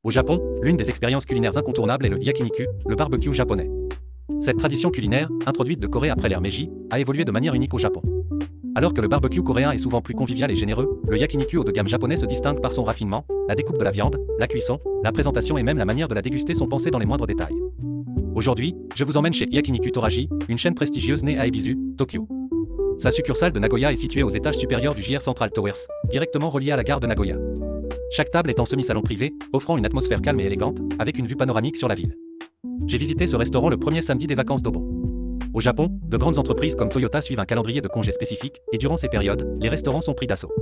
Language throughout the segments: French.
Au Japon, l'une des expériences culinaires incontournables est le yakiniku, le barbecue japonais. Cette tradition culinaire, introduite de Corée après l'ère Meiji, a évolué de manière unique au Japon. Alors que le barbecue coréen est souvent plus convivial et généreux, le yakiniku haut de gamme japonais se distingue par son raffinement, la découpe de la viande, la cuisson, la présentation et même la manière de la déguster sont pensées dans les moindres détails. Aujourd'hui, je vous emmène chez Yakiniku Toraji, une chaîne prestigieuse née à Ebisu, Tokyo. Sa succursale de Nagoya est située aux étages supérieurs du JR Central Towers, directement relié à la gare de Nagoya. Chaque table est en semi-salon privé, offrant une atmosphère calme et élégante, avec une vue panoramique sur la ville. J'ai visité ce restaurant le premier samedi des vacances d'Obon. Au Japon, de grandes entreprises comme Toyota suivent un calendrier de congés spécifiques, et durant ces périodes, les restaurants sont pris d'assaut.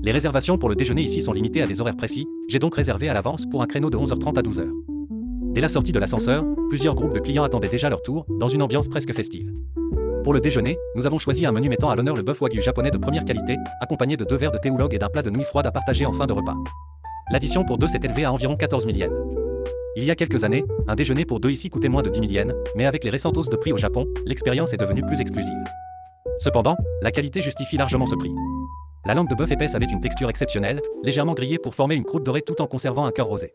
Les réservations pour le déjeuner ici sont limitées à des horaires précis, j'ai donc réservé à l'avance pour un créneau de 11h30 à 12h. Dès la sortie de l'ascenseur, plusieurs groupes de clients attendaient déjà leur tour, dans une ambiance presque festive. Pour le déjeuner, nous avons choisi un menu mettant à l'honneur le bœuf wagyu japonais de première qualité, accompagné de 2 verres de thé oolong et d'un plat de nouilles froides à partager en fin de repas. L'addition pour deux s'est élevée à environ 14 000 yens. Il y a quelques années, un déjeuner pour deux ici coûtait moins de 10 000 yens, mais avec les récentes hausses de prix au Japon, l'expérience est devenue plus exclusive. Cependant, la qualité justifie largement ce prix. La langue de bœuf épaisse avait une texture exceptionnelle, légèrement grillée pour former une croûte dorée tout en conservant un cœur rosé.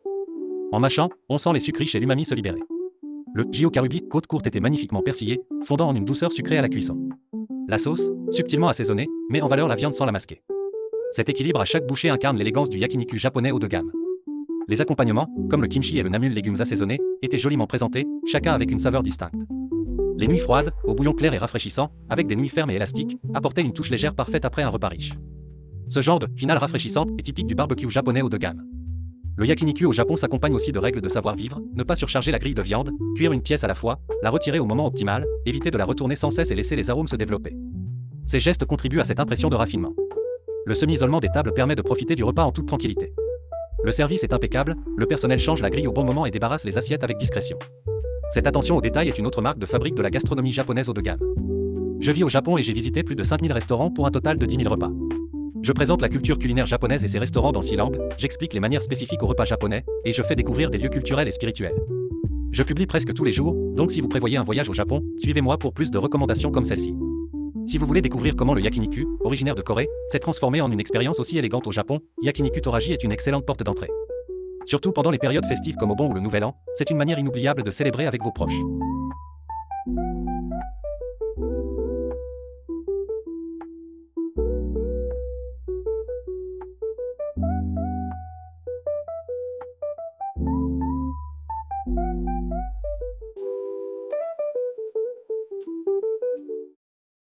En mâchant, on sent les sucreries et l'umami se libérer. Le gyokarabi, côte courte, était magnifiquement persillé, fondant en une douceur sucrée à la cuisson. La sauce, subtilement assaisonnée, met en valeur la viande sans la masquer. Cet équilibre à chaque bouchée incarne l'élégance du yakiniku japonais haut de gamme. Les accompagnements, comme le kimchi et le namul légumes assaisonnés, étaient joliment présentés, chacun avec une saveur distincte. Les nouilles froides, au bouillon clair et rafraîchissant, avec des nouilles fermes et élastiques, apportaient une touche légère parfaite après un repas riche. Ce genre de finale rafraîchissante est typique du barbecue japonais haut de gamme. Le yakiniku au Japon s'accompagne aussi de règles de savoir-vivre, ne pas surcharger la grille de viande, cuire une pièce à la fois, la retirer au moment optimal, éviter de la retourner sans cesse et laisser les arômes se développer. Ces gestes contribuent à cette impression de raffinement. Le semi-isolement des tables permet de profiter du repas en toute tranquillité. Le service est impeccable, le personnel change la grille au bon moment et débarrasse les assiettes avec discrétion. Cette attention au détail est une autre marque de fabrique de la gastronomie japonaise haut de gamme. Je vis au Japon et j'ai visité plus de 5000 restaurants pour un total de 10 000 repas. Je présente la culture culinaire japonaise et ses restaurants dans 6 langues, j'explique les manières spécifiques au repas japonais, et je fais découvrir des lieux culturels et spirituels. Je publie presque tous les jours, donc si vous prévoyez un voyage au Japon, suivez-moi pour plus de recommandations comme celle-ci. Si vous voulez découvrir comment le yakiniku, originaire de Corée, s'est transformé en une expérience aussi élégante au Japon, Yakiniku Toraji est une excellente porte d'entrée. Surtout pendant les périodes festives comme Obon ou le Nouvel An, c'est une manière inoubliable de célébrer avec vos proches.